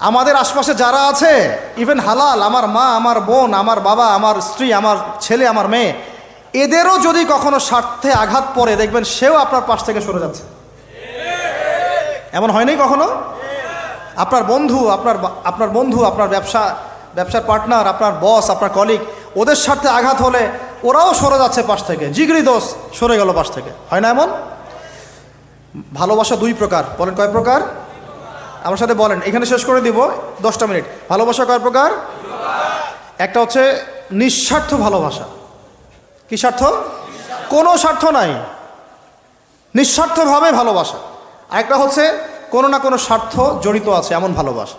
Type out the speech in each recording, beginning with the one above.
আমাদের আশপাশে যারা আছে, ইভেন হালাল, আমার মা, আমার বোন, আমার বাবা, আমার স্ত্রী, আমার ছেলে, আমার মেয়ে, এদেরও যদি কখনো স্বার্থে আঘাত পড়ে, দেখবেন সেও আপনার পাশ থেকে সরে যাচ্ছে। এমন হয়নি কখনো? আপনার বন্ধু, আপনার ব্যবসার পার্টনার, আপনার বস, আপনার কলিগ, ওদের স্বার্থে আঘাত হলে ওরাও সরে যাচ্ছে পাশ থেকে। জিগরি দোষ সরে গেল পাশ থেকে, হয় না এমন? ভালোবাসা দুই প্রকার। বলেন কয় প্রকার? আমার সাথে বলেন, এখানে শেষ করে দিব 10টা মিনিট। ভালোবাসা কয় প্রকার? একটা হচ্ছে নিঃস্বার্থ ভালোবাসা। কি স্বার্থ? কোনো স্বার্থ নাই, নিঃস্বার্থভাবে ভালোবাসা। আরেকটা হচ্ছে কোনো না কোনো স্বার্থ জড়িত আছে এমন ভালোবাসা।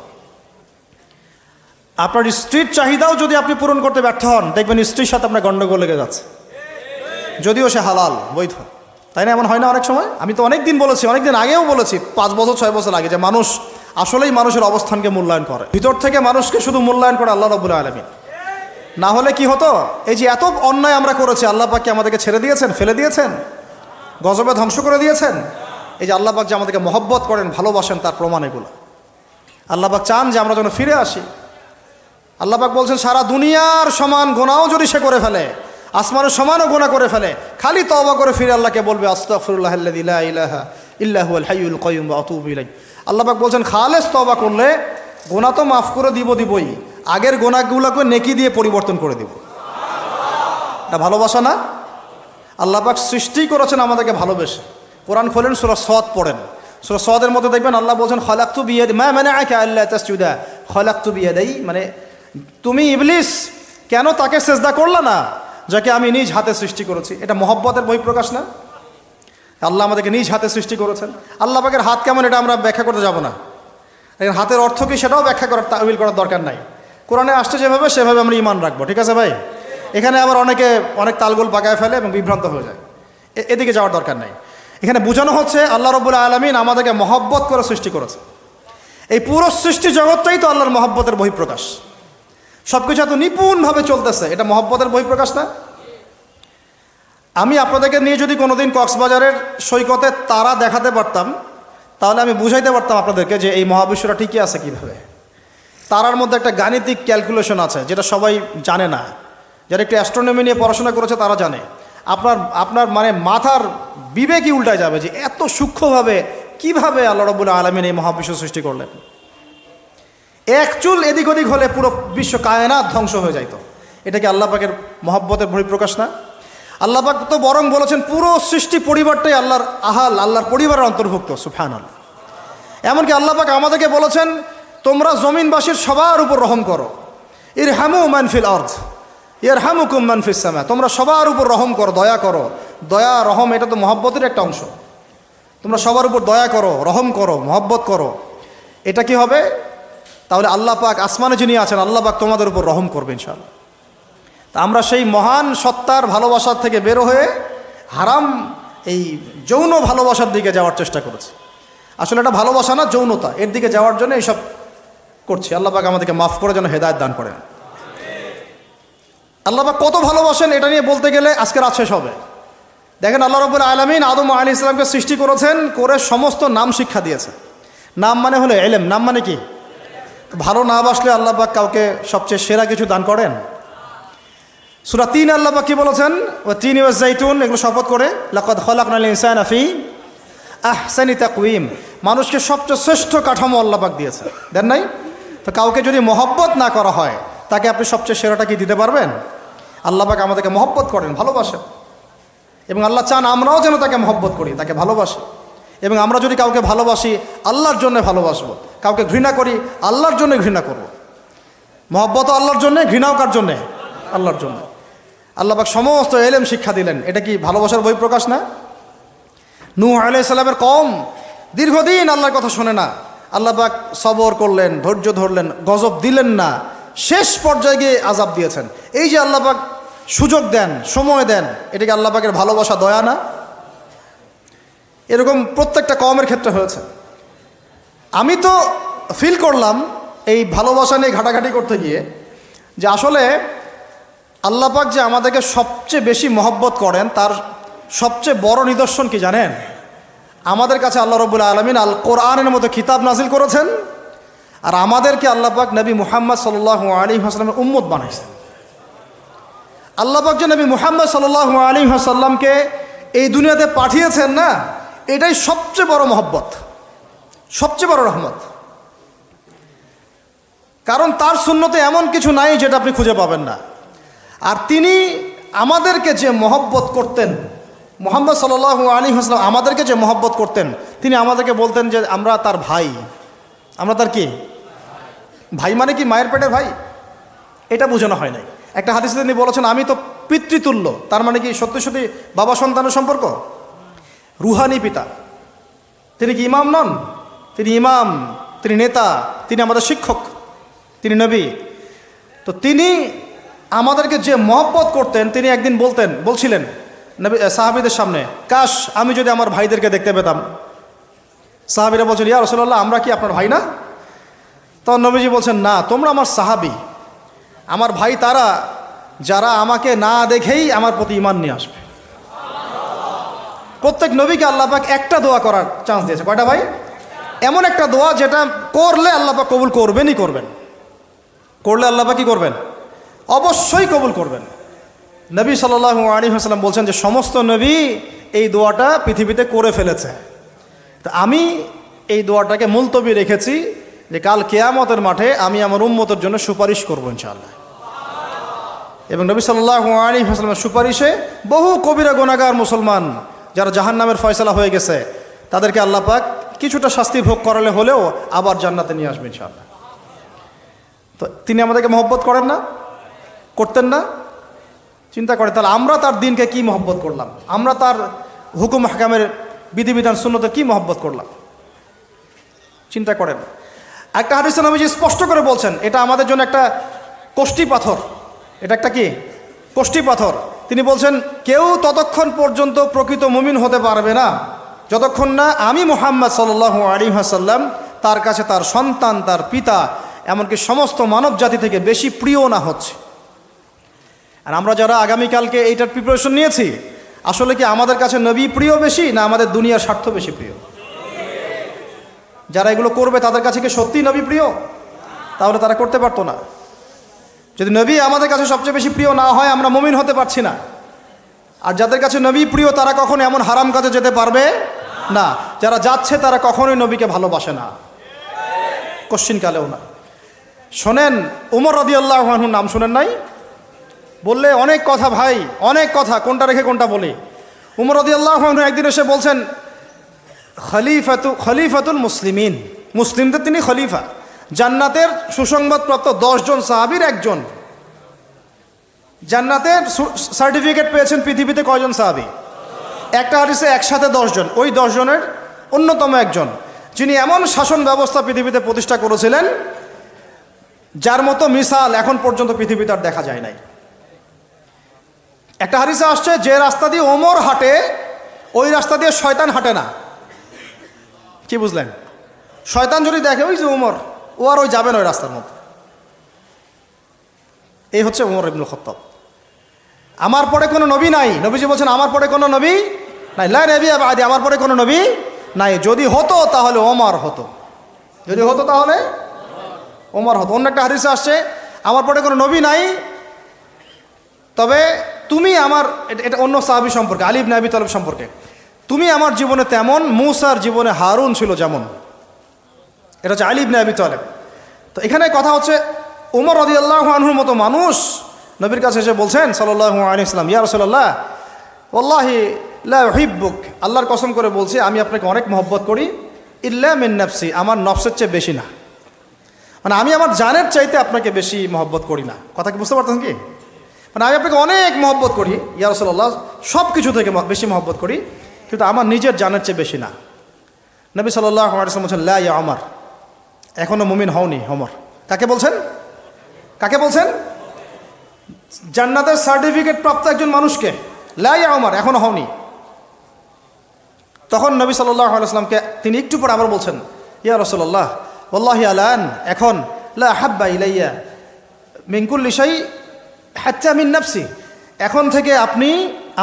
আপনার স্ত্রীর চাহিদাও যদি আপনি পূরণ করতে ব্যর্থ হন, দেখবেন স্ত্রীর সাথে আপনার গন্ডগোল লেগে যাচ্ছে, যদিও সে হালাল, বৈধ। তাই না? এমন হয় না অনেক সময়? আমি তো অনেক দিন বলেছি, অনেক দিন আগেও বলেছি, 5 বছর 6 বছর আগে, যে মানুষ আসলেই মানুষের অবস্থানকে মূল্যায়ন করে, ভিতর থেকে মানুষকে শুধু মূল্যায়ন করে আল্লাহ রাব্বুল আলামিন। না হলে কি হতো? এই যে এত অন্যায় আমরা করেছি, আল্লাহ পাক কি আমাদেরকে ছেড়ে দিয়েছেন, ফেলে দিয়েছেন, গজবে ধ্বংস করে দিয়েছেন? এই যে আল্লাহ পাক যে আমাদেরকে মহব্বত করেন, ভালোবাসেন, তার প্রমাণ এগুলো। আল্লাহ পাক চান যে আমরা যেন ফিরে আসি। আল্লাহ পাক বলছেন, সারা দুনিয়ার সমান গুনাহও যদি সে করে ফেলে, আসমানের সমানও গুনাহ করে ফেলে, খালি তওবা করে ফিরে আল্লাহকে বলবে, আস্তাগফিরুল্লাহাল্লাযী লা ইলাহা ইল্লা হুয়াল হাইয়ুল কাইয়্যুম ওয়া আতুবু ইলাইহি। আল্লাহ পাক বলছেন, খালেস তওবা করলে গুনাহ তো মাফ করে দিবই, আগের গুনাহগুলোকে নেকি দিয়ে পরিবর্তন করে দিব। এটা ভালোবাসা না? আল্লাহ পাক সৃষ্টি করেছেন আমাদেরকে ভালোবেসে। কোরআন খোলেন, সূরা সদ পড়েন, সূরা সদের মধ্যে দেখবেন আল্লাহ বলছেন, খালাকতু বিয়াদি মা মানাআকা আল্লা তাসজুদা খালাকতু বিয়াদাই, মানে তুমি ইবলিস কেন তাকে সেজদা করলা না যাকে আমি নিজ হাতে সৃষ্টি করেছি? এটা মহব্বতের বহিঃপ্রকাশ না? আল্লাহ আমাদেরকে নিজ হাতে সৃষ্টি করেছেন। আল্লাহ পাকের হাত কেমন এটা আমরা ব্যাখ্যা করতে যাব না। হাতের অর্থ কি সেটাও ব্যাখ্যা করার, তাওয়িল করার দরকার নাই। কোরআনে আসছে যেভাবে সেভাবে আমরা ঈমান রাখবো, ঠিক আছে ভাই? এখানে আবার অনেকে অনেক তালগোল পাকায় ফেলে এবং বিভ্রান্ত হয়ে যায়, এদিকে যাওয়ার দরকার নাই। এখানে বোঝানো হচ্ছে আল্লাহ রাব্বুল আলামিন আমাদেরকে মহব্বত করে সৃষ্টি করেছে। এই পুরো সৃষ্টি জগৎটাই তো আল্লাহর মহব্বতের বহিঃপ্রকাশ। সব কিছু এত নিপুণভাবে চলতেছে, এটা মহব্বতের বহিঃপ্রকাশ না? আমি আপনাদেরকে নিয়ে যদি কোনোদিন কক্সবাজারের সৈকতে তারা দেখাতে পারতাম, তাহলে আমি বুঝাইতে পারতাম আপনাদেরকে যে এই মহাবিশ্বটা ঠিকই আছে কীভাবে। তারার মধ্যে একটা গাণিতিক ক্যালকুলেশন আছে যেটা সবাই জানে না। যারা একটু অ্যাস্ট্রোনমি নিয়ে পড়াশোনা করেছে তারা জানে। আপনার মানে মাথার বিবেকই উল্টায় যাবে যে এত সূক্ষ্মভাবে কিভাবে আল্লাহ রাব্বুল আলামিন এই মহাবিশ্ব সৃষ্টি করলেন। এক চুল এদিক ওদিক হলে পুরো বিশ্ব কায়নাত ধ্বংস হয়ে যাইত। এটা কি আল্লাহ পাকের মহব্বতের বহিঃপ্রকাশ না? আল্লাহ পাক তো বরং বলেছেন পুরো সৃষ্টি পরিবারটাই আল্লাহর আহাল, আল্লাহর পরিবারের অন্তর্ভুক্ত। সুবহানাল্লাহ। এমনকি আল্লাহ পাক আমাদেরকে বলেছেন, তোমরা জমিনবাসীর সবার উপর রহম করো। ইরহামু মান ফিল আরদ ইয়ারহামুকুম মান ফিস সামা। তোমরা সবার উপর রহম করো, দয়া করো। দয়া, রহম এটা তো মহব্বতের একটা অংশ। তোমরা সবার উপর দয়া করো, রহম করো, মহব্বত করো। এটা কি হবে? তাহলে আল্লাহ পাক আসমানে যিনি আছেন, আল্লাহ পাক তোমাদের উপর রহম করবে ইনশাআল্লাহ। তা আমরা সেই মহান সত্তার ভালোবাসার থেকে বের হয়ে হারাম এই যৌন ভালোবাসার দিকে যাওয়ার চেষ্টা করেছি। আসলে এটা ভালোবাসা না, যৌনতা, এর দিকে যাওয়ার জন্য এইসব করছি। আল্লাহ পাক আমাদেরকে মাফ করে যেন হেদায়েত দান করেন। আল্লাহ পাক কত ভালোবাসেন এটা নিয়ে বলতে গেলে আজকে রাত শেষ হবে। দেখেন, আল্লাহ রাব্বুল আলামিন আদম আলাইহিস সালামকে সৃষ্টি করেছেন, করে সমস্ত নাম শিক্ষা দিয়েছে। নাম মানে হলো ইলম। নাম মানে কি? ভালো না বাসলে আল্লাহ পাক কাউকে সবচেয়ে সেরা কিছু দান করেন? সূরা ৩ আল্লাহ পাক কি বলেছেন? ওয়া তিন ওয়াজ জাইতুন, এগুলো শপথ করে, লাকাদ খালাকনাল ইনসানা ফি আহসানি তাকওয়িম। মানুষকে সবচেয়ে শ্রেষ্ঠ কাঠামো আল্লাহ পাক দিয়েছে, দেন নাই? তো কাউকে যদি মহব্বত না করা হয়, তাকে আপনি সবচেয়ে সেরাটা কি দিতে পারবেন? আল্লাহ পাক আমাদেরকে মহব্বত করেন, ভালোবাসেন, এবং আল্লাহ চান আমরাও যেন তাকে মহব্বত করি, তাকে ভালোবাসি। এবং আমরা যদি কাউকে ভালোবাসি, আল্লাহর জন্য ভালোবাসবো। কাউকে ঘৃণা করি, আল্লাহর জন্য ঘৃণা করব। মহব্বত আল্লাহর জন্য, ঘৃণাও কার জন্যে? আল্লাহর জন্য। আল্লাহ পাক সমস্ত ইলম শিক্ষা দিলেন। এটা কি ভালোবাসার বহিঃপ্রকাশ না? নূহ আলাইহিস সালামের কওম দীর্ঘদিন আল্লাহর কথা শোনে না। আল্লাহ পাক সবর করলেন, ধৈর্য ধরলেন, গজব দিলেন না, শেষ পর্যায়ে গিয়ে আযাব দিয়েছেন। এই যে আল্লাহ পাক সুযোগ দেন, সময় দেন, এটাকে আল্লাহ পাকের ভালোবাসা, দয়া না? এরকম প্রত্যেকটা কওমের ক্ষেত্রে হয়েছে। আমি তো ফিল করলাম এই ভালোবাসা নিয়ে ঘাটাঘাটি করতে গিয়ে যে আসলে আল্লাহ পাক যে আমাদেরকে সবচেয়ে বেশি মহব্বত করেন, তার সবচেয়ে বড় নিদর্শন কি জানেন? আমাদের কাছে আল্লাহ রাব্বুল আলামিন আল কোরআনের মতো কিতাব নাজিল করেছেন, আর আমাদেরকে আল্লাহ পাক নবী মুহাম্মদ সাল্লাল্লাহু আলাইহি ওয়াসাল্লামের উম্মত বানাইছেন। আল্লাহ পাক যে নবী মুহাম্মদ সাল্লাল্লাহু আলাইহি ওয়াসাল্লামকে এই দুনিয়াতে পাঠিয়েছেন না, এটাই সবচেয়ে বড় মহব্বত, সবচেয়ে বড় রহমত। কারণ তার সুন্নতে এমন কিছু নাই যেটা আপনি খুঁজে পাবেন না। আর তিনি আমাদেরকে যে মহব্বত করতেন, মুহাম্মদ সাল্লাল্লাহু আলাইহি ওয়াসাল্লাম আমাদেরকে যে মহব্বত করতেন, তিনি আমাদেরকে বলতেন যে আমরা তার ভাই। আমরা তার কি ভাই? মানে কি মায়ের পেটের ভাই? এটা বোঝানো হয় নাই। একটা হাদিসে তিনি বলেছেন আমি তো পিতৃতুল্য। তার মানে কি সত্যি সত্যি বাবা সন্তানের সম্পর্ক? রুহানি পিতা। তিনি কি ইমাম নন? তিনি ইমাম, তিনি নেতা, তিনি আমাদের শিক্ষক, তিনি নবী। তো তিনি আমাদেরকে যে মহব্বত করতেন, তিনি একদিন বলছিলেন নবী সাহাবীদের সামনে, কাশ আমি যদি আমার ভাইদেরকে দেখতে পেতাম। সাহাবীরা বলছেন, ইয়া রাসূলুল্লাহ আমরা কি আপনার ভাই না? তখন নবীজি বলছেন, না, তোমরা আমার সাহাবী। আমার ভাই তারা যারা আমাকে না দেখেই আমার প্রতি ঈমান নিয়ে আসবে। প্রত্যেক নবীকে আল্লাহ পাক একটা দোয়া করার চান্স দিয়েছে। কয়টা ভাই? এমন একটা দোয়া যেটা করলে আল্লাহ পাক কবুল করবেনই করবেন। করলে আল্লাহ পাক কি করবেন? অবশ্যই কবুল করবেন। নবী সাল্লাল্লাহু আলাইহি ওয়াসাল্লাম বলছেন যে সমস্ত নবী এই দোয়াটা পৃথিবীতে করে ফেলেছে। তো আমি এই দোয়াটাকে মুলতবি রেখেছি যে কাল কিয়ামতের মাঠে আমি আমার উম্মতের জন্য সুপারিশ করব ইনশাআল্লাহ। এবং নবী সাল্লাল্লাহু আলাইহি ওয়াসাল্লামের সুপারিশে বহু কবিরা গুনাহগার মুসলমান যারা জাহান্নামের ফয়সালা হয়ে গেছে তাদেরকে আল্লাহ পাক কিছুটা শাস্তি ভোগ করালে হলেও আবার জান্নাতে নিয়ে আসবে ইনশাআল্লাহ। তো তিনি আমাদেরকে মহব্বত করেন না? করতেন না? চিন্তা করে তাহলে আমরা তার দিনকে কি মহব্বত করলাম, আমরা তার হুকুম হাকামের বিধিবিধান সুন্নতের কি মহব্বত করলাম, চিন্তা করেন। একটা হাদিসে নবীজি স্পষ্ট করে বলছেন এটা আমাদের জন্য একটা কষ্টি পাথর। এটা একটা কি কষ্টি পাথর। তিনি বলছেন কেউ ততক্ষণ পর্যন্ত প্রকৃত মুমিন হতে পারবে না যতক্ষণ না আমি মুহাম্মদ সাল্লাল্লাহু আলাইহি ওয়াসাল্লাম তার কাছে তার সন্তান, তার পিতা, এমনকি সমস্ত মানব জাতি থেকে বেশি প্রিয় না হচ্ছে। আর আমরা যারা আগামীকালকে এইটার প্রিপারেশন নিয়েছি, আসলে কি আমাদের কাছে নবী প্রিয় বেশি না আমাদের দুনিয়ার স্বার্থ বেশি প্রিয়? যারা এগুলো করবে তাদের কাছে কি সত্যিই নবী প্রিয়? তাহলে তারা করতে পারতো না। যদি নবী আমাদের কাছে সবচেয়ে বেশি প্রিয় না হয় আমরা মুমিন হতে পারছি না। আর যাদের কাছে নবী প্রিয় তারা কখনো এমন হারাম কাজে যেতে পারবে না। যারা যাচ্ছে তারা কখনোই নবীকে ভালোবাসে না, কোশ্চিনকালেও না। শোনেন, উমর রাদিয়াল্লাহু আনহুর নাম শুনেন নাই? বললে অনেক কথা ভাই, অনেক কথা, কোনটা রেখে কোনটা বলি। উমর রাদিয়াল্লাহু আনহু একদিন এসে বলছেন খলিফাতুল মুসলিমিন, মুসলিমদের তিনি খলিফা। জান্নাতের সুসংবাদপ্রাপ্ত 10 জন সাহাবীর একজন। জান্নাতের সার্টিফিকেট পেয়েছেন পৃথিবীতে কয়জন সাহাবী? একটা হাদিসে একসাথে 10 জন। ওই 10 জনের অন্যতম একজন, যিনি এমন শাসন ব্যবস্থা পৃথিবীতে প্রতিষ্ঠা করেছিলেন যার মতো মিসাল এখন পর্যন্ত পৃথিবীতে আর দেখা যায় নাই। একটা হাদিসে আসছে যে রাস্তা দিয়ে ওমর হাঁটে ওই রাস্তা দিয়ে শয়তান হাঁটে না। কি বুঝলেন? শয়তান যদি দেখে ওই যে ওমর, ও আর ওই যাবে না ওই রাস্তার মধ্যে। এই হচ্ছে ওমর ইবনুল খাত্তাব। আমার পরে কোনো নবী নাই। নবীজি বলছেন আমার পরে কোনো নবী নাই, লা নবিয়্যা বা'দি, আমার পরে কোনো নবী নাই। যদি হতো তাহলে ওমর হতো, যদি হতো তাহলে ওমর হতো। অন্য একটা হাদিসে আসছে আমার পরে কোনো নবী নাই, তবে তুমি আমার, এটা অন্য সাহাবী সম্পর্কে, আলী ইবনে আবি তালিব সম্পর্কে, তুমি আমার জীবনে তেমন মূসার জীবনে হারুন ছিল যেমন। এটা হচ্ছে আলী ইবনে আবি তালিব। তো এখানে কথা হচ্ছে ওমর রাদিয়াল্লাহু আনহুর মতো মানুষ নবীর কাছে এসে বলছেন সাল্লাল্লাহু আলাইহি ওয়াসাল্লাম, ইয়া রাসূলুল্লাহ ওয়াল্লাহি লা উহিব্বুক, আল্লাহর কসম করে বলছি আমি আপনাকে অনেক মহব্বত করি, ইল্লা মিন নাফসি, আমার নফসের চেয়ে বেশি না। মানে আমি আমার জানের চাইতে আপনাকে বেশি মহব্বত করি না। কথা কি বুঝতে পারতেন কি? মানে আমি আপনাকে অনেক মহব্বত করি ইয়া রাসূলুল্লাহ, সব কিছু থেকে বেশি মহব্বত করি, কিন্তু আমার নিজের জানের চেয়ে বেশি না। নবী সাল্লাল্লাহু আলাইহি ওয়াসাল্লাম বলছেন লা ইয়া ওমর, এখনো মুমিন হওনি ওমর। কাকে বলছেন? কাকে বলছেন? জান্নাতের সার্টিফিকেট প্রাপ্ত একজন মানুষকে। লা ইয়া ওমর, এখনো হওনি। তখন নবী সাল্লাল্লাহু আলাইহি ওয়াসাল্লামকে তিনি একটু পর আবার বলছেন ইয়া রাসূলুল্লাহ ওয়াল্লাহি আলান, এখন লা হাব্বা ইলাইয়া মিন কুল্লি শাই হাত্তা মিন নাফসি, এখন থেকে আপনি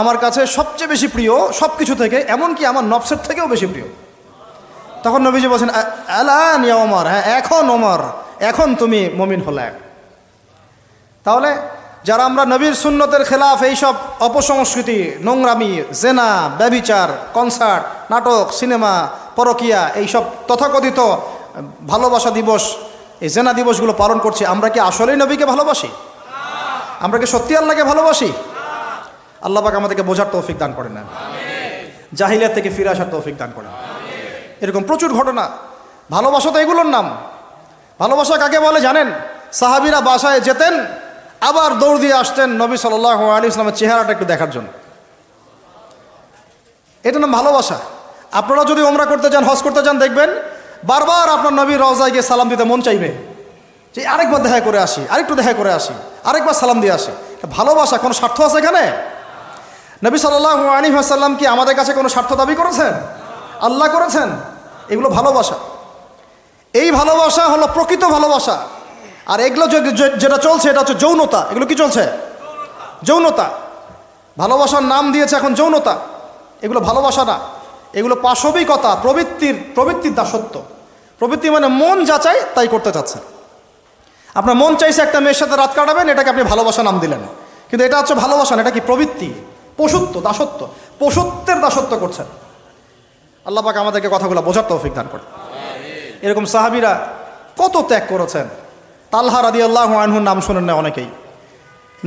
আমার কাছে সবচেয়ে বেশি প্রিয় সব কিছু থেকে, এমনকি আমার নফসের থেকেও বেশি প্রিয়। তখন নবীজি বলছেন আলান ইয়া ওমর, হ্যাঁ এখন ওমর, এখন তুমি মুমিন হলে। তাহলে যারা আমরা নবীর সুন্নতের খেলাফ এইসব অপসংস্কৃতি, নোংরামি, জেনা, ব্যভিচার, কনসার্ট, নাটক, সিনেমা, পরকিয়া, এইসব তথাকথিত ভালোবাসা দিবস, এই জেনা দিবসগুলো পালন করছি, আমরা কি আসলেই নবীকে ভালোবাসি? আমরা কি সত্যি আল্লাহকে ভালোবাসি? আল্লাহ পাক আমাদেরকে বোঝার তৌফিক দান করেন না, জাহিলিয়াত থেকে ফিরে আসার তৌফিক দান করেন। এরকম প্রচুর ঘটনা। ভালোবাসা তো এগুলোর নাম। ভালোবাসা কাকে বলে জানেন? সাহাবীরা বাসায় যেতেন, আবার দৌড় দিয়ে আসতেন নবী সাল্লাল্লাহু আলাইহি ওয়াসাল্লামের চেহারাটা একটু দেখার জন্য। এটা নাম ভালোবাসা। আপনারা যদি ওমরা করতে যান, হজ করতে যান, দেখবেন বারবার আপনার নবীর রওজায় গিয়ে সালাম দিতে মন চাইবে, যে আরেকবার দেখা করে আসি, আরেকটু দেখা করে আসি, আরেকবার সালাম দিয়ে আসি। ভালোবাসা কোনো স্বার্থ আছে এখানে? নবী সাল্লাল্লাহু আলাইহি ওয়াসাল্লাম কি আমাদের কাছে কোনো স্বার্থ দাবি করেছেন? আল্লাহ করেছেন। এগুলো ভালোবাসা। এই ভালোবাসা হলো প্রকৃত ভালোবাসা। আর এগুলো যেটা চলছে এটা হচ্ছে যৌনতা। এগুলো কি চলছে? যৌনতা। ভালোবাসার নাম দিয়েছে এখন যৌনতা। এগুলো ভালোবাসা না, এগুলো পাশবিকতা, প্রবৃত্তির দাসত্ব। প্রবৃত্তি মানে মন যা চাই তাই করতে চাচ্ছেন। আপনার মন চাইছে একটা মেয়ের সাথে রাত কাটাবেন, এটাকে আপনি ভালোবাসা নাম দিলেন, কিন্তু এটা হচ্ছে ভালোবাসা না, এটা কি প্রবৃত্তি, পশুত্ব, দাসত্ব, পশুত্বের দাসত্ব করছেন। আল্লাহ পাক আমাদেরকে কথাগুলো বোঝার তৌফিক দান করে। এরকম সাহাবীরা কত ত্যাগ করেছেন। তালহা রাদিয়াল্লাহু আনহুর নাম শুনেন না অনেকেই।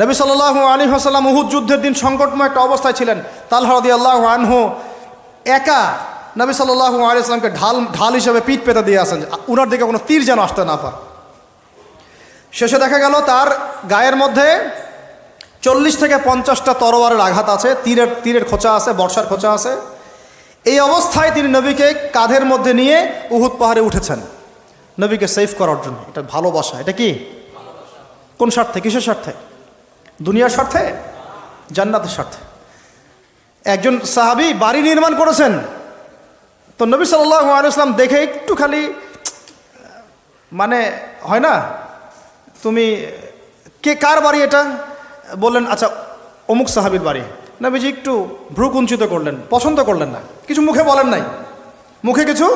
নবী সাল্লাল্লাহু আলাইহি ওয়াসাল্লাম উহুদ যুদ্ধের দিন সংকটময় একটা অবস্থায় ছিলেন। তালহা রাদিয়াল্লাহু আনহু একা নবী সাল্লাল্লাহু আলাইহি ওয়াসাল্লামকে ঢাল হিসেবে পিঠ পেতে দিয়ে আসেন, উনার দিকে কোনো তীর যেন আসতে না পারে। শেষে দেখা গেল তার গায়ের মধ্যে 40 থেকে 50টা তরোয়ারের আঘাত আছে, তীরের খোঁচা আছে, বর্ষার খোঁচা আছে। এই অবস্থায় তিনি নবীকে কাঁধের মধ্যে নিয়ে উহুদ পাহাড়ে উঠেছেন নবীকে সেভ করার জন্য। এটা ভালোবাসা। এটা কি? কোন স্বার্থে? কিসের স্বার্থে? দুনিয়ার স্বার্থে? জান্নাতের স্বার্থে। একজন সাহাবী বাড়ি নির্মাণ করেছেন, তো নবী সাল্লাল্লাহু আলাইহি ওয়াসাল্লাম দেখে একটু খালি মানে হয় না, তুমি কার বাড়ি এটা? বললেন আচ্ছা অমুক সাহাবীর বাড়ি। নবীজি একটু ভ্রু কুঞ্চিত করলেন, পছন্দ করলেন না, কিছু মুখে বলেন নাই, মুখে কিছু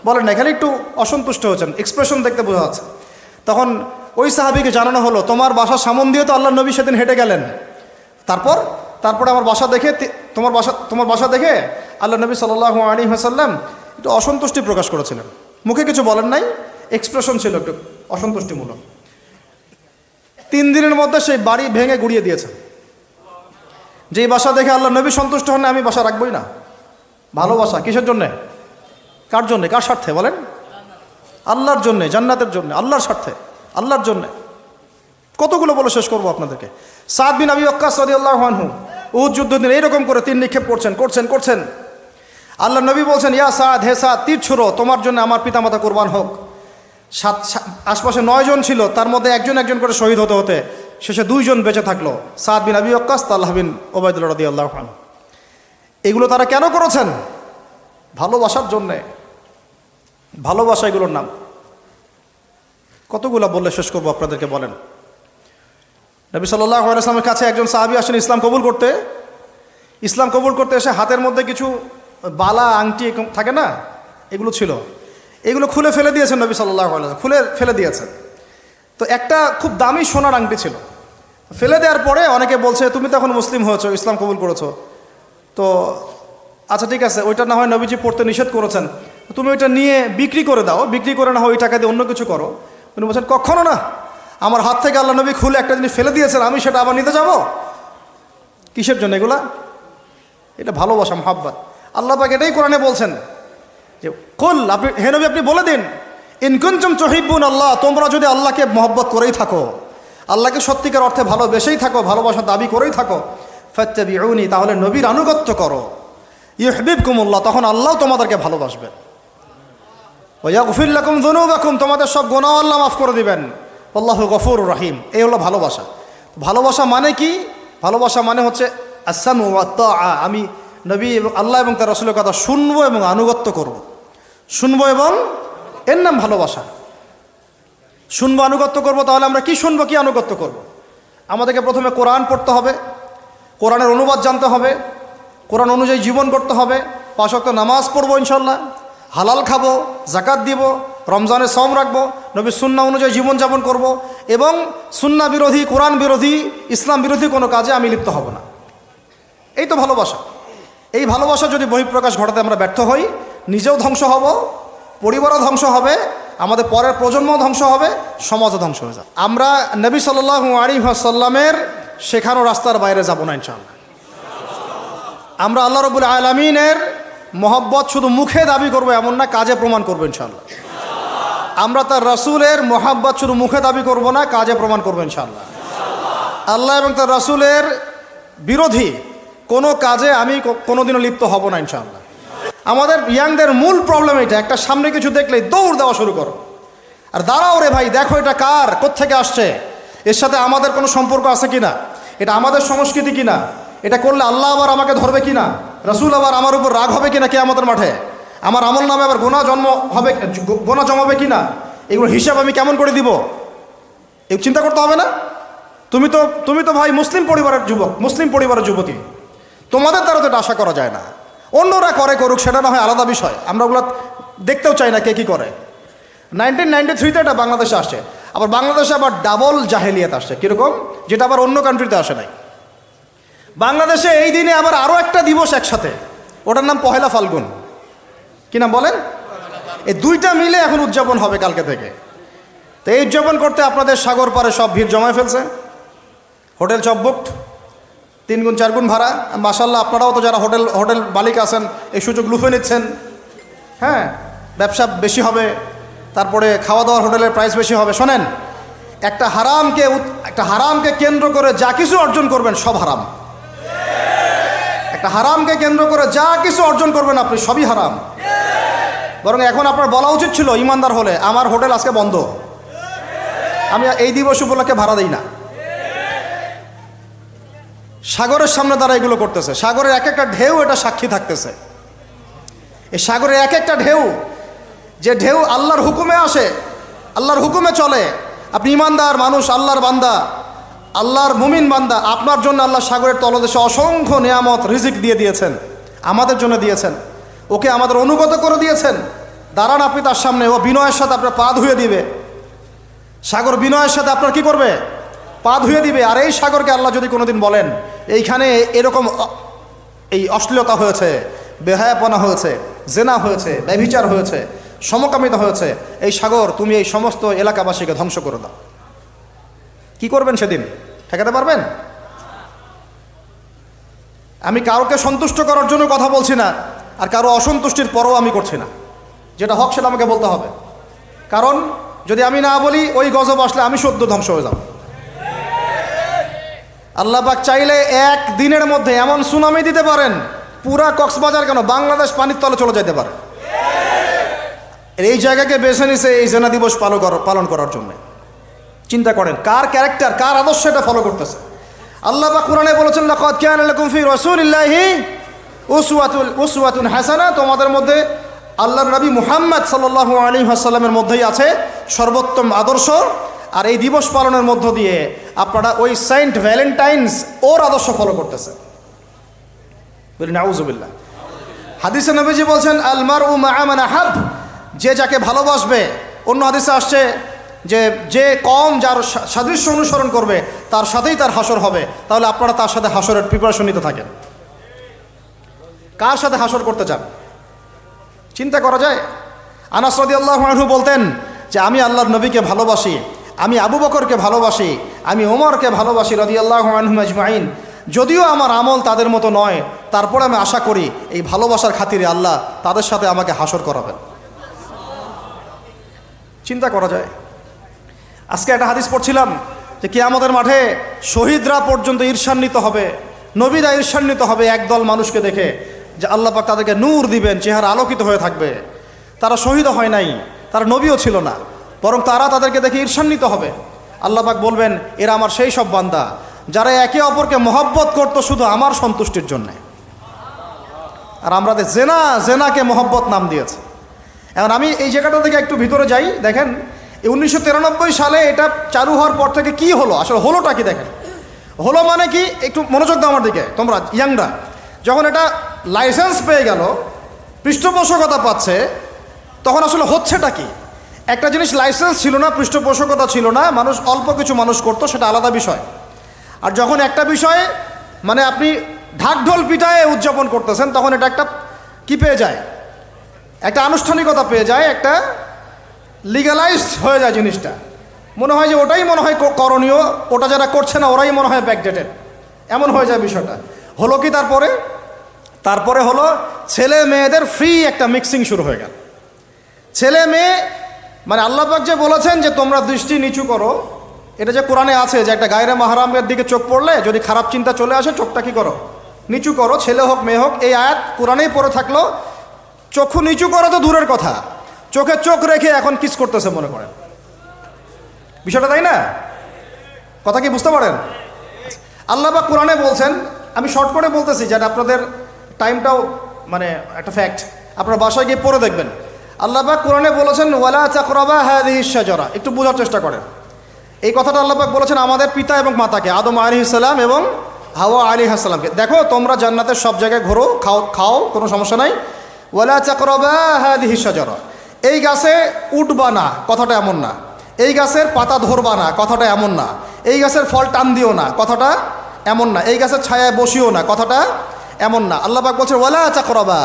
বলেন নাই, খালি একটু অসন্তুষ্ট হয়েছেন, এক্সপ্রেশন দেখতে বোঝা যাচ্ছে। তখন ওই সাহাবীকে জানানো হলো, তোমার বাসার সামন দিয়ে তো আল্লাহ নবী সেদিন হেঁটে গেলেন, তারপরে আমার বাসা দেখে, তোমার বাসা দেখে আল্লাহ নবী সাল্লাল্লাহু আলাইহি ওয়াসাল্লাম একটু অসন্তুষ্টি প্রকাশ করেছিলেন, মুখে কিছু বলেন নাই, এক্সপ্রেশন ছিল একটু অসন্তুষ্টিমূলক। 3 দিনের মধ্যে সেই বাড়ি ভেঙে গুড়িয়ে দিয়েছেন। যেই বাসা দেখে আল্লাহ নবী সন্তুষ্ট হন না, আমি বাসা রাখবই না। ভালোবাসা কিসের জন্যে? কার জন্যে? কার স্বার্থে বলেন? আল্লাহর জন্যে, জান্নাতের জন্যে, আল্লাহর স্বার্থে, আল্লাহর জন্যে। কতগুলো বলে শেষ করবো আপনাদেরকে। সাদ বিন আবি ওয়াক্কাস রাদিয়াল্লাহু আনহু উহুদ যুদ্ধদিন এইরকম করে তীর নিক্ষেপ করছেন। আল্লাহ নবী বলছেন, ইয়া সাদ, হে সাদ, তীর ছুড়ো, তোমার জন্য আমার পিতামাতা কুরবান হোক। আশপাশে 9 জন ছিল, তার মধ্যে একজন করে শহীদ হতে শেষে 2 জন বেঁচে থাকলো, সাদ বিন আবি ওয়াক্কাস, তালহা বিন ওবাইদুল্লাহ রাদিয়াল্লাহু আনহু। এগুলো তারা কেন করেছেন? ভালোবাসার জন্যে। ভালোবাসা এগুলোর নাম। কতগুলো বললে শেষ করবো আপনাদেরকে বলেন। নবী সাল্লাল্লাহু আলাইহি ওয়াসাল্লামের কাছে একজন সাহাবী আসেন ইসলাম কবুল করতে এসে হাতের মধ্যে কিছু বালা আংটি থাকে না, এগুলো ছিল, এগুলো খুলে ফেলে দিয়েছেন নবী সাল্লাল্লাহু আলাইহি ওয়াসাল্লাম, খুলে ফেলে দিয়েছেন। তো একটা খুব দামি সোনার আংটি ছিল, ফেলে দেওয়ার পরে অনেকে বলছে তুমি তো এখন মুসলিম হয়েছো, ইসলাম কবুল করেছো, তো আচ্ছা ঠিক আছে, ওইটা না হয় নবীজি পড়তে নিষেধ করেছেন, তুমি ওইটা নিয়ে বিক্রি করে দাও, বিক্রি করে না হয় ওই টাকা দিয়ে অন্য কিছু করো। উনি বলছেন কখনো না, আমার হাত থেকে আল্লাহ নবী খুলে একটা জিনিস ফেলে দিয়েছেন, আমি সেটা আবার নিতে যাব? কিসের জন্য এগুলা? এটা ভালোবাসা, মুহাব্বত। আল্লাহ পাক এটাই কোরআনে বলছেন যে কুল, হে নবী আপনি বলে দিন, ইন কুনতুম তুহিব্বুন আল্লাহ, তোমরা যদি আল্লাহকে মহব্বত করেই থাকো, আল্লাহকে সত্যিকার অর্থে ভালোবেসেই থাকো, ভালোবাসার দাবি করেই থাকো, ফাত্তাবিউনি, তাহলে নবীর আনুগত্য করো, ইউহিব্বুকুমুল্লাহ, তখন আল্লাহ তোমাদেরকে ভালোবাসবেন, ওয়া ইয়াগফির লাকুম যুনুবাকুম, তোমাদের সব গুনাহ আল্লাহ মাফ করে দিবেন, আল্লাহু গফুরুর রহিম। এই হলো ভালোবাসা। ভালোবাসা মানে কি? ভালোবাসা মানে হচ্ছে আসসামু ওয়া তাআ, আমি নবী এবং আল্লাহ এবং তার রাসূলের কথা শুনবো এবং আনুগত্য করব, শুনবো এবং এর নাম ভালোবাসা। শুনবো, আনুগত্য করব, তাহলে আমরা কি শুনবো, কি আনুগত্য করব? আমাদেরকে প্রথমে কোরআন পড়তে হবে, কোরআনের অনুবাদ জানতে হবে, কোরআন অনুযায়ী জীবন করতে হবে, 5 ওয়াক্ত নামাজ পড়বো ইনশাল্লাহ, হালাল খাবো, জাকাত দিব, রমজানে সম রাখবো, নবীর সুন্নাহ অনুযায়ী জীবনযাপন করব এবং সুন্নাহ বিরোধী, কোরআন বিরোধী, ইসলাম বিরোধী কোনো কাজে আমি লিপ্ত হব না। এই তো ভালোবাসা। এই ভালোবাসা যদি বহিঃপ্রকাশ ঘটাতে আমরা ব্যর্থ হই, নিজেও ধ্বংস হব, পরিবারও ধ্বংস হবে, আমাদের পরের প্রজন্মও ধ্বংস হবে, সমাজও ধ্বংস হয়ে যাবে। আমরা নবী সাল্লাল্লাহু আলাইহি ওয়াসাল্লামের শেখানো রাস্তার বাইরে যাব না ইনশাআল্লাহ। আমরা আল্লাহ রাব্বুল আলামিনের মহব্বত শুধু মুখে দাবি করবো এমন না, কাজে প্রমাণ করবো ইনশাআল্লাহ। আমরা তার রাসূলের মহব্বত শুধু মুখে দাবি করব না, কাজে প্রমাণ করবো ইনশাআল্লাহ। আল্লাহ এবং তার রাসূলের বিরোধী কোনো কাজে আমি কোনোদিনও লিপ্ত হব না ইনশাআল্লাহ। আমাদের ইয়াংদের মূল প্রবলেম এটা, একটা সামনে কিছু দেখলেই দৌড় দেওয়া শুরু করো, আর দাঁড়াও রে ভাই, দেখো এটা কার, কোত্থেকে আসছে, এর সাথে আমাদের কোনো সম্পর্ক আছে কিনা, এটা আমাদের সংস্কৃতি কিনা, এটা করলে আল্লাহ আবার আমাকে ধরবে কিনা, রাসূল আবার আমার উপর রাগ হবে কিনা কিয়ামতের মাঠে, আমার আমল নামে আবার গোনা জমাবে কিনা, এগুলো হিসাব আমি কেমন করে দিব, এই চিন্তা করতে হবে না? তুমি তো ভাই মুসলিম পরিবারের যুবক, মুসলিম পরিবারের যুবতী, তোমাদের দ্বারা তো এটা আশা করা যায় না। অন্যরা করুক, সেটা না হয় আলাদা বিষয়, আমরা ওগুলো দেখতেও চাই না কে কী করে। 1993-তে এটা বাংলাদেশে আসছে, আবার বাংলাদেশে আবার ডাবল জাহেলিয়াত আসছে, কীরকম, যেটা আবার অন্য কান্ট্রিতে আসে নাই। বাংলাদেশে এই দিনে আবার আরও একটা দিবস একসাথে, ওটার নাম পহেলা ফাল্গুন। কি নাম বলেন? এই দুইটা মিলে এখন উদযাপন হবে কালকে থেকে। তো এই উদযাপন করতে আপনাদের সাগর পারে সব ভিড় জমায় ফেলছে, হোটেল সব বুকড, 3 গুণ 4 গুণ ভাড়া। মাশাআল্লাহ, আপনারাও তো যারা হোটেল মালিক আছেন এই সুযোগ লুফে নিচ্ছেন। হ্যাঁ, ব্যবসা বেশি হবে, তারপরে খাওয়া দাওয়ার হোটেলের প্রাইস বেশি হবে। শোনেন, একটা হারামকে কেন্দ্র করে যা কিছু অর্জন করবেন সব হারাম। একটা হারামকে কেন্দ্র করে যা কিছু অর্জন করবেন আপনি সবই হারাম। বরং এখন আপনার বলা উচিত ছিল, ইমানদার হলে আমার হোটেল আজকে বন্ধ, আমি এই দিবস উপলক্ষে ভাড়া দিই না। সাগরের সামনে তারা এগুলো করতেছে, সাগরের এক একটা ঢেউ এটা সাক্ষী থাকতেছে। এই সাগরের এক একটা ঢেউ, যে ঢেউ আল্লাহর হুকুমে আসে, আল্লাহর হুকুমে চলে। আপনি ইমানদার মানুষ, আল্লাহর বান্দা, আল্লাহর মুমিন বান্দা, আপনার জন্য আল্লাহ সাগরের তলদেশে অসংখ্য নিয়ামত রিজিক দিয়ে দিয়েছেন, আমাদের জন্য দিয়েছেন, ওকে আমাদের অনুগত করে দিয়েছেন। দাঁড়ান আপনি তার সামনে, ও বিনয়ের সাথে আপনার পা ধুয়ে দিবে। সাগর বিনয়ের সাথে আপনার কি করবে? পা ধুয়ে দিবে। আর এই সাগরকে আল্লাহ যদি কোনোদিন বলেন এইখানে এরকম এই অশ্লীলতা হয়েছে, বেহায়াপনা হয়েছে, জেনা হয়েছে, ব্যভিচার হয়েছে, সমকামিতা হয়েছে, এই সাগর তুমি এই সমস্ত এলাকাবাসীকে ধ্বংস করে দাও, কি করবেন সেদিন? ঠেকাতে পারবেন? আমি কাউকে সন্তুষ্ট করার জন্য কথা বলছি না, আর কারো অসন্তুষ্টির পরও আমি করছি না। যেটা হক সেটা আমাকে বলতে হবে, কারণ যদি আমি না বলি ওই গজব আসলে আমি সদ্য ধ্বংস হয়ে যাব। আল্লাহ পাক চাইলে এক দিনের মধ্যে এমন সুনামি দিতে পারেন, পুরা কক্সবাজার কেন বাংলাদেশ পানির তলে চলে যেতে পারে। এই জায়গাকে বেছে নিছে এই জেনা দিবস পালন করার জন্য। চিন্তা করেন কার ক্যারেক্টার, কার আদর্শ এটা ফলো করতেছে। আল্লাহ পাক কোরআনে বলেছেন, লাকাদ কানা লাকুম ফি রাসূলিল্লাহি উসওয়াতুন হাসানা, তোমাদের মধ্যে আল্লাহর নবী মুহাম্মদ সাল্লাল্লাহু আলাইহি ওয়াসাল্লামের মধ্যেই আছে সর্বোত্তম আদর্শ। আর এই দিবস পালনের মধ্য দিয়ে আপনারা ওই সেন্ট ভ্যালেন্টাইন্স ওর আদর্শ ফলো করতেছে। বলি নাউযুবিল্লাহ। হাদিসে নবীজি বলছেন, আল মারউ মা'a মান আহাব, যে যাকে ভালোবাসবে। অন্য হাদিসে আসছে যে কম যার সাদৃশ্য অনুসরণ করবে তার সাথেই তার হাসর হবে। তাহলে আপনারা তার সাথে হাসরের প্রিপারেশন নিতে থাকেন। কার সাথে হাসর করতে চান চিন্তা করা যায়। আনাস রাদিয়াল্লাহু আনহু বলতেন যে আমি আল্লাহর নবীকে ভালোবাসি, আমি আবু বকরকে ভালোবাসি, আমি ওমরকে ভালোবাসি রাদিয়াল্লাহু আনহুম আজমাইন। যদিও আমার আমল তাদের মতো নয়, তারপরে আমি আশা করি এই ভালোবাসার খাতিরে আল্লাহ তাদের সাথে আমাকে হাসর করাবেন। চিন্তা করা যায়। আজকে একটা হাদিস পড়ছিলাম যে কিয়ামতের মাঠে শহীদরা পর্যন্ত ঈর্ষান্বিত হবে, নবীরা ঈর্ষান্বিত হবে একদল মানুষকে দেখে, যে আল্লাহ পাক তাদেরকে নূর দিবেন, চেহারা আলোকিত হয়ে থাকবে। তারা শহীদ হয় নাই, তারা নবীও ছিল না, বরং তারা তাদেরকে দেখে ঈর্ষান্বিত হবে। আল্লাহ পাক বলবেন, এরা আমার সেই সব বান্দা যারা একে অপরকে মহব্বত করত শুধু আমার সন্তুষ্টির জন্যে। আর আমরা জেনাকে মহব্বত নাম দিয়েছে। এখন আমি এই জায়গাটা থেকে একটু ভিতরে যাই। দেখেন, এই 1993 সালে এটা চালু হওয়ার পর থেকে কি হলো, আসলে হলোটা কি দেখেন। হলো মানে কি, একটু মনোযোগ দাও আমার দিকে তোমরা ইয়াংরা। যখন এটা লাইসেন্স পেয়ে গেল, পৃষ্ঠপোষকতা পাচ্ছে, তখন আসলে হচ্ছেটা কি? একটা জিনিস লাইসেন্স ছিল না, পৃষ্ঠপোষকতা ছিল না, মানুষ অল্প কিছু মানুষ করতো, সেটা আলাদা বিষয়। আর যখন একটা বিষয়ে মানে আপনি ঢাকঢোল পিটায়ে উদযাপন করতেছেন, তখন এটা একটা কি পেয়ে যায়, একটা আনুষ্ঠানিকতা পেয়ে যায়, একটা লিগালাইজড হয়ে যায় জিনিসটা। মনে হয় যে ওটাই মনে হয় করণীয়, ওটা যারা করছে না ওরাই মনে হয় ব্যাকডেটেড, এমন হয়ে যায় বিষয়টা। হলো কি তারপরে হলো ছেলে মেয়েদের ফ্রি একটা মিক্সিং শুরু হয়ে গেল। ছেলে মেয়ে মানে আল্লাহ পাক যে বলেছেন যে তোমরা দৃষ্টি নিচু করো, এটা যে কোরআনে আছে যে একটা গায়রে মাহরামের দিকে চোখ পড়লে যদি খারাপ চিন্তা চলে আসে চোখটা কি করো, নিচু করো, ছেলে হোক মেয়ে হোক। এই আয়াত কোরআনেই পড়ে থাকলো, চক্ষু নিচু করো তো দূরের কথা, চোখে চোখ রেখে এখন কিস করতেছে মনে করেন বিষয়টা, তাই না? কথা কি বুঝতে পারেন? আল্লাহ পাক কোরআনে বলছেন, আমি শর্ট করে বলতেছি যেটা আপনাদের টাইমটাও মানে একটা ফ্যাক্ট, আপনারা বাসায় গিয়ে পড়ে দেখবেন। আল্লাহ পাক কোরআনে বলেছেন ওয়ালা তাকরাবা হাযিহিশ শাজারা, একটু বোঝার চেষ্টা করেন। এই কথাটা আল্লাহ পাক বলেছেন আমাদের পিতা এবং মাতাকে, আদম আলাইহিস সালাম এবং হাওয়া আলাইহিস সালামকে। দেখো তোমরা জান্নাতের সব জায়গায় ঘোরো, খাও, কোনো সমস্যা নাই। ওয়ালা তাকরাবা হাযিহিশ শাজারা, এই গাছে উঠবা না, কথাটা এমন না। এই গাছের পাতা ধরবা না, কথাটা এমন না। এই গাছের ফল টান দিও না, কথাটা এমন না। এই গাছের ছায়ায় বসিও না, কথাটা এমন না। আল্লাহ পাক বলছে ওয়ালা তাকরাবা,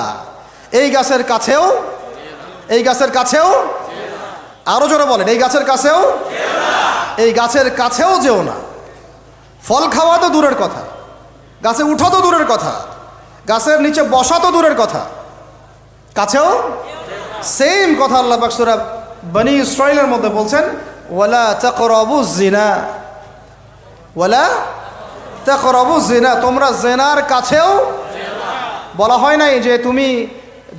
এই গাছের কাছেও, আরো জোরে বলেন, এই গাছের কাছেও যেও না। ফল খাওয়া তো দূরের কথা, গাছে উঠা তো দূরের কথা, গাছের নিচে বসা তো দূরের কথা, কাছেও সেম কথা আল্লাহ পাক সূরা বনি ইসরাঈলের মধ্যে বলছেন ওয়ালা তাকরাবুজ জিনা, তোমরা জেনার কাছেও। বলা হয় নাই যে তুমি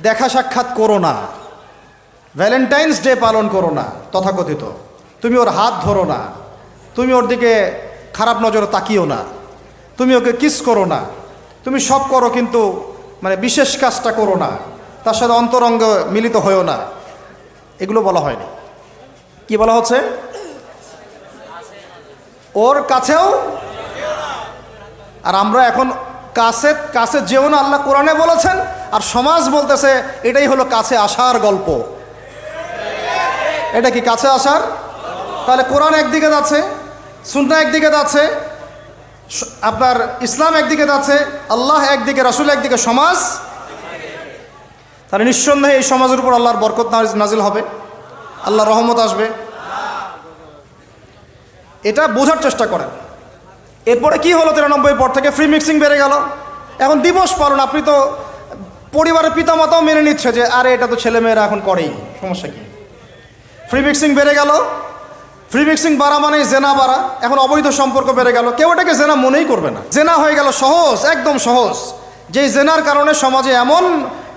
দেখা সাক্ষাৎ করো না, ভ্যালেন্টাইন্স ডে পালন করো না তথাকথিত, তুমি ওর হাত ধরো না, তুমি ওর দিকে খারাপ নজরে তাকিও না, তুমি ওকে কিস করো না, তুমি সব করো কিন্তু মানে বিশেষ কাজটা করো না, তার সাথে অন্তরঙ্গ মিলিত হয়েও না, এগুলো বলা হয়নি। কি বলা হচ্ছে? ওর কাছেও। আর আমরা এখন কাছে যেও না আল্লাহ কোরআনে বলেছেন, আর সমাজ বলতেছে এটাই হলো কাছে আসার গল্প। এটা কি কাছে আসার? তাহলে কোরআন একদিকে যাচ্ছে, সুন্নাহ একদিকে যাচ্ছে, আপনার ইসলাম একদিকে যাচ্ছে, আল্লাহ একদিকে, রাসূল একদিকে, সমাজ। তাহলে নিঃসন্দেহে এই সমাজের উপর আল্লাহর বরকত নাজিল হবে, আল্লাহর রহমত আসবে। এটা বোঝার চেষ্টা করেন। এরপরে কি হলো 93 পর থেকে ফ্রি মিক্সিং বেড়ে গেল। এখন দিবস পালন, আপনি তো পরিবারের পিতামাতাও মেনে নিচ্ছে যে আরে এটা তো ছেলেমেয়েরা এখন করেই, সমস্যা কি? ফ্রি মিক্সিং বেড়ে গেল, ফ্রি মিক্সিং বাড়া মানেই জেনা বাড়া। এখন অবৈধ সম্পর্ক বেড়ে গেল, কেউ এটাকে জেনা মনেই করবে না। জেনা হয়ে গেল সহজ, একদম সহজ। যেই জেনার কারণে সমাজে এমন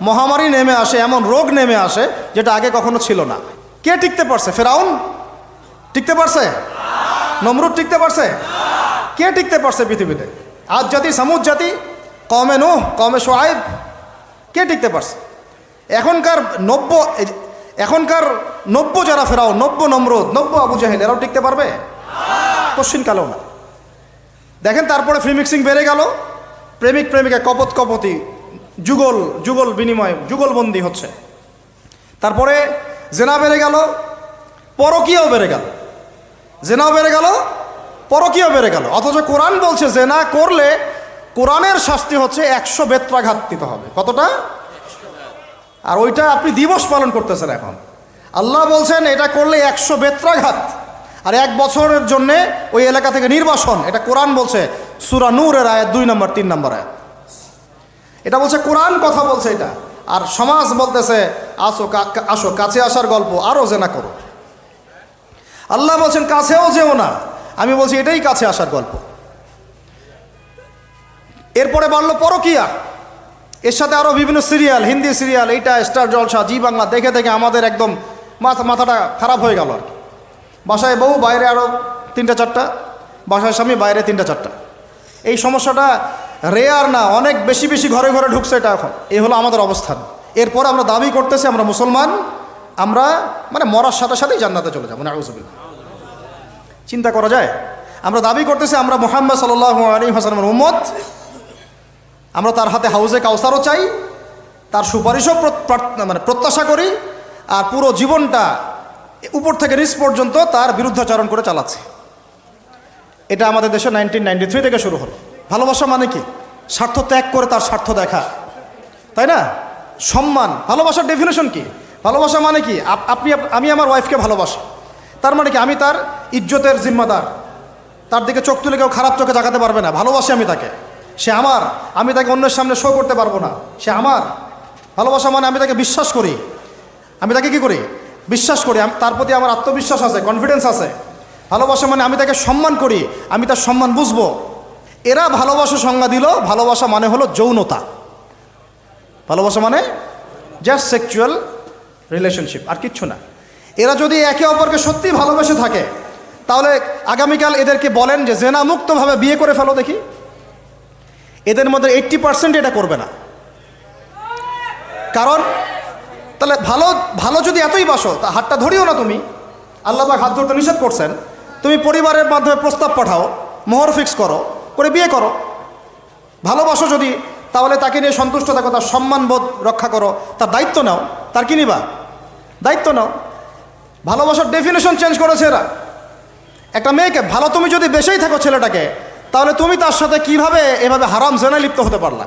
মহামারী নেমে আসে, এমন রোগ নেমে আসে যেটা আগে কখনো ছিল না। কে টিকতে পারছে? ফেরাউন টিকতে পারছে? নমরুদ টিকতে পারছে? কে টিকতে পারছে পৃথিবীতে? আদ জাতি, সামুদ জাতি, কওমে নূহ, কওমে শুআয়ব, কে টিকতে পারছে? এখনকার নব্য যারা ফেরাউন, নব্য নমরুদ, নব্য আবু জাহেল, এরাও টিকতে পারবে? কোশ্চিনকালেও না। দেখেন তারপরে ফ্রি মিক্সিং বেড়ে গেল, প্রেমিক প্রেমিকা কপতি যুগল বিনিময়, যুগলবন্দি হচ্ছে। তারপরে জেনা বেড়ে গেল, পরকীয়াও বেড়ে গেল। জেনাও বেড়ে গেল, পরকীয়াও বেড়ে গেল। অথচ কোরআন বলছে জেনা করলে কোরআনের শাস্তি হচ্ছে 100 বেত্রাঘাত দিতে হবে। কতটা? আর ওইটা আপনি দিবস পালন করতেছেন এখন। আল্লাহ বলছেন এটা করলে 100 বেত্রাঘাত, আর 1 বছরের জন্যে ওই এলাকা থেকে নির্বাসন। এটা কোরআন বলছে, সূরা নূরের আয়াত 2 নম্বর 3 নম্বর আয়াত। এটা বলছে কোরআন, কথা বলছে এটা। আর সমাজ বলতেছে আসো কাছে আসার গল্প, আরও জেনা করো। আল্লাহ বলছেন কাছেও যেও না, আমি বলছি এটাই কাছে আসার গল্প। এরপরে বাড়লো পরকীয়া, এর সাথে আরও বিভিন্ন সিরিয়াল, হিন্দি সিরিয়াল, এইটা স্টার জলসা, জি বাংলা দেখে দেখে আমাদের একদম মাথাটা খারাপ হয়ে গেল আর কি। বাসায় বউ, বাইরে আরও 3-4টা, বাসায় স্বামী, বাইরে 3-4টা। এই সমস্যাটা রেয়ার না, অনেক বেশি ঘরে ঘরে ঢুকছে এটা এখন। এই হলো আমাদের অবস্থান। এরপরে আমরা দাবি করতেছি আমরা মুসলমান, আমরা মানে মরার সাথে সাথেই জান্নাতে চলে যাবো, নাউযুবিল্লাহ। চিন্তা করা যায়? আমরা দাবি করতেছি আমরা মুহাম্মদ সাল্লাল্লাহু আলাইহি ওয়াসাল্লামের উম্মত, আমরা তার হাতে হাউজে কাউসারও চাই, তার সুপারিশও মানে প্রত্যাশা করি, আর পুরো জীবনটা উপর থেকে নিচ পর্যন্ত তার বিরুদ্ধাচরণ করে চালাচ্ছে। এটা আমাদের দেশে 1993 থেকে শুরু হলো। ভালোবাসা মানে কি? স্বার্থ ত্যাগ করে তার স্বার্থ দেখা, তাই না? সম্মান। ভালোবাসার ডেফিনেশন কি? ভালোবাসা মানে কি? আমি আমার ওয়াইফকে ভালোবাসি, তার মানে কি আমি তার ইজ্জতের জিম্মাদার, তার দিকে চোখ তুলে কেউ খারাপ চোখে তাকাতে পারবে না। ভালোবাসি আমি তাকে, সে আমার, আমি তাকে অন্যের সামনে শো করতে পারবো না, সে আমার। ভালোবাসা মানে আমি তাকে বিশ্বাস করি, আমি তাকে কি করি? বিশ্বাস করি, তার প্রতি আমার আত্মবিশ্বাস আছে, কনফিডেন্স আছে। ভালোবাসা মানে আমি তাকে সম্মান করি, আমি তার সম্মান বুঝবো। এরা ভালোবাসা সংজ্ঞা দিল, ভালোবাসা মানে হলো যৌনতা। ভালোবাসা মানে জাস্ট সেক্সুয়াল রিলেশনশিপ, আর কিচ্ছু না। এরা যদি একে অপরকে সত্যি ভালোবেসে থাকে, তাহলে আগামীকাল এদেরকে বলেন যে জেনা মুক্তভাবে বিয়ে করে ফেলো দেখি, এদের মধ্যে 80% এটা করবে না। কারণ তাহলে ভালো যদি এতই বাসো, তা হাতটা ধরিও না তুমি। আল্লাহ পাক হাত ধরতে নিষেধ করছেন। তুমি পরিবারের মাধ্যমে প্রস্তাব পাঠাও, মোহর ফিক্স করো, করে বিয়ে করো। ভালোবাসো যদি, তাহলে তাকে নিয়ে সন্তুষ্ট থাকো, তার সম্মানবোধ রক্ষা করো, তার দায়িত্ব নাও। তার কি নিবা? দায়িত্ব নাও। ভালোবাসার ডেফিনেশন চেঞ্জ করেছে এরা। একটা মেয়েকে ভালো তুমি যদি বেশেই থাকো ছেলেটাকে, তাহলে তুমি তার সাথে কিভাবে এভাবে হারাম জেনায় লিপ্ত হতে পারলা?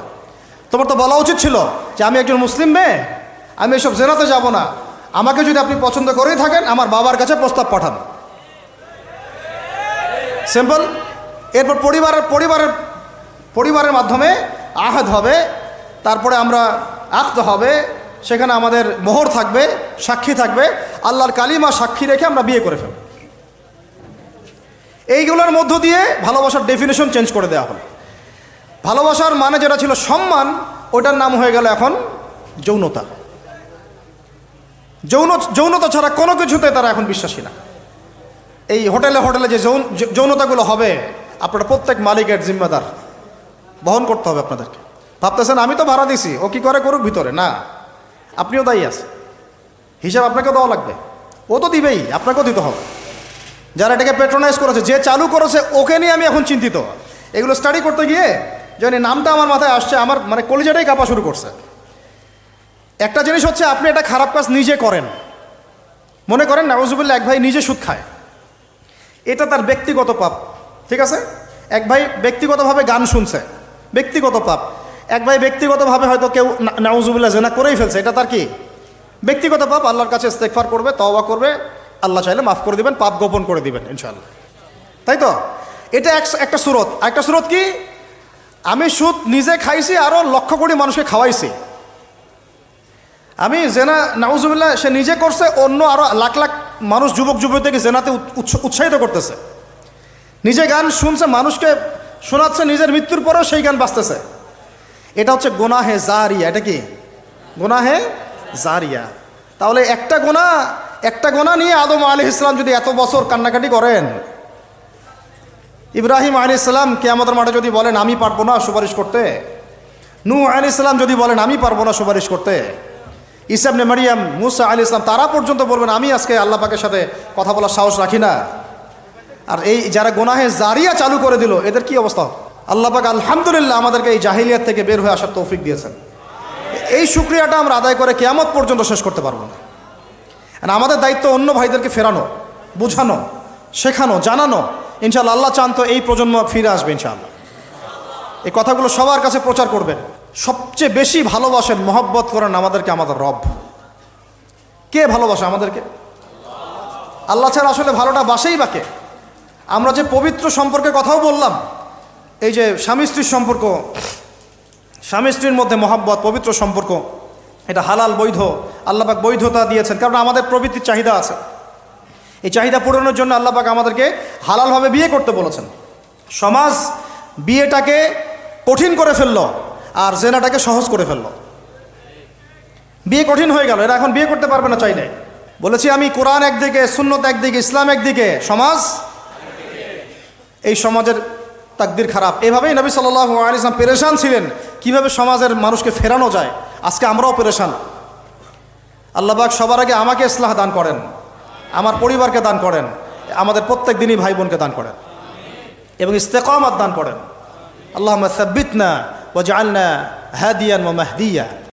তোমার তো বলা উচিত ছিল যে আমি একজন মুসলিম মেয়ে, আমি এসব জেনাতে যাব না। আমাকে যদি আপনি পছন্দ করেই থাকেন, আমার বাবার কাছে প্রস্তাব পাঠান। সিম্পল। এরপর পরিবারের মাধ্যমে আহাদ হবে, তারপরে আমরা আক্ত হবে, সেখানে আমাদের মোহর থাকবে, সাক্ষী থাকবে, আল্লাহর কালিমা সাক্ষী রেখে আমরা বিয়ে করে ফেলব। এইগুলোর মধ্য দিয়ে ভালোবাসার ডেফিনেশন চেঞ্জ করে দেওয়া হলো। ভালোবাসার মানে যেটা ছিল সম্মান, ওটার নাম হয়ে গেল এখন যৌনতা। যৌনতা ছাড়া কোনো কিছুতে তারা এখন বিশ্বাসী না। এই হোটেলে যে যৌনতাগুলো হবে, আপনারা প্রত্যেক মালিকের জিম্মাদার, বহন করতে হবে আপনাদেরকে। ভাবতেছেন আমি তো ভাড়া দিছি, ও কি করে করুক ভিতরে, না, আপনিও দায়ী আছেন। হিসাব আপনাকেও দেওয়া লাগবে, ও তো দিবেই, আপনাকেও দিতে হবে। যারা এটাকে পেট্রোনাইজ করেছে, যে চালু করেছে, ওকে নিয়ে আমি এখন চিন্তিত। এগুলো স্টাডি করতে গিয়ে যখন নামটা আমার মাথায় আসছে, আমার মানে কলিজাটাই কাঁপা শুরু করছে। একটা জিনিস হচ্ছে, আপনি একটা খারাপ কাজ নিজে করেন, মনে করেন নাউজুবিল্লাহ এক ভাই নিজে সুদ খায়, এটা তার ব্যক্তিগত পাপ, ঠিক আছে? এক ভাই ব্যক্তিগতভাবে গান শুনছে, ব্যক্তিগত পাপ। এক ভাই ব্যক্তিগতভাবে হয়তো কেউ নাউজুবিল্লাহ জেনা করেই ফেলছে, এটা তার কি? ব্যক্তিগত পাপ। আল্লাহর কাছে ইস্তেগফার করবে, তওবা করবে, আল্লাহ চাইলে মাফ করে দিবেন, পাপ গোপন করে দিবেন ইনশাআল্লাহ, তাই তো? এটা একটা সুরত। একটা সুরত কি? আমি সুদ নিজে খাইছি, আরও লক্ষ কোটি মানুষকে খাওয়াইছি। আমি জেনা নাউজুবিল্লাহ সে নিজে করছে, অন্য আরও লাখ লাখ মানুষ, যুবক যুবতীকে জেনাতে উৎসাহিত করতেছে। নিজে গান শুনছে, মানুষকে শোনাচ্ছে, নিজের মৃত্যুর পরেও সেই গান বাজতেছে। এটা হচ্ছে গুনাহে জারিয়া। এটা কি? গুনাহে জারিয়া। তাহলে একটা গোনা নিয়ে আদম আলাইহিস সালাম যদি এত বছর কান্নাকাটি করেন, ইব্রাহিম আলাইহিস সালাম কিয়ামতের মাঠে যদি বলেন আমি পারবো না সুপারিশ করতে, নূহ আলাইহিস সালাম যদি বলেন আমি পারবো না সুপারিশ করতে, ঈসা ইবনে মারইয়াম, মুসা আলাইহিস সালাম তারা পর্যন্ত বলবেন আমি আজকে আল্লাহ পাকের সাথে কথা বলার সাহস রাখি না। আর এই যারা গুনাহে জারিয়া চালু করে দিল, এদের কি অবস্থা? আল্লাহ পাক আলহামদুলিল্লাহ আমাদেরকে এই জাহিলিয়াত থেকে বের হয়ে আসার তৌফিক দিয়েছেন। এই শুকরিয়াটা আমরা আদায় করে কিয়ামত পর্যন্ত শেষ করতে পারবো না। আর আমাদের দায়িত্ব অন্য ভাইদেরকে ফেরানো, বোঝানো, শেখানো, জানানো। ইনশাআল্লাহ আল্লাহ চান তো এই প্রজন্ম ফিরে আসবে ইনশাআল্লাহ। এই কথাগুলো সবার কাছে প্রচার করবেন। সবচেয়ে বেশি ভালোবাসেন, মহব্বত করেন আমাদেরকে আমাদের রব। কে ভালোবাসে আমাদেরকে? আল্লাহ ছাড়া আসলে ভালোটা বাসেই বাকে। আমরা যে পবিত্র সম্পর্কের কথাও বললাম, এই যে স্বামী স্ত্রীর সম্পর্ক, স্বামী স্ত্রীর মধ্যে মহব্বত, পবিত্র সম্পর্ক, এটা হালাল, বৈধ। আল্লাহ পাক বৈধতা দিয়েছেন, কারণ আমাদের প্রবৃত্তির চাহিদা আছে। এই চাহিদা পূরণের জন্য আল্লাহ পাক আমাদেরকে হালালভাবে বিয়ে করতে বলেছেন। সমাজ বিয়েটাকে কঠিন করে ফেললো, আর জেনাটাকে সহজ করে ফেললো। বিয়ে কঠিন হয়ে গেল, এরা এখন বিয়ে করতে পারবে না চাইলে। বলেছি আমি, কোরআন একদিকে, সুন্নত একদিকে, ইসলাম একদিকে, সমাজ, এই সমাজের তাকদির খারাপ। এভাবেই নবী সাল্লাল্লাহু আলাইহি ওয়াসাল্লাম পেরেশান ছিলেন কিভাবে সমাজের মানুষকে ফেরানো যায়। আজকে আমরাও পেরেশান। আল্লাহ পাক সবার আগে আমাকে ইসলাহ দান করেন, আমার পরিবারকে দান করেন, আমাদের প্রত্যেক দিনই ভাই বোনকে দান করেন, এবং ইস্তেকামাত দান করেন। আল্লাহুম্মা সাব্বিতনা ওয়াজআলনা হাদিয়ান ওয়া মাহদিয়া।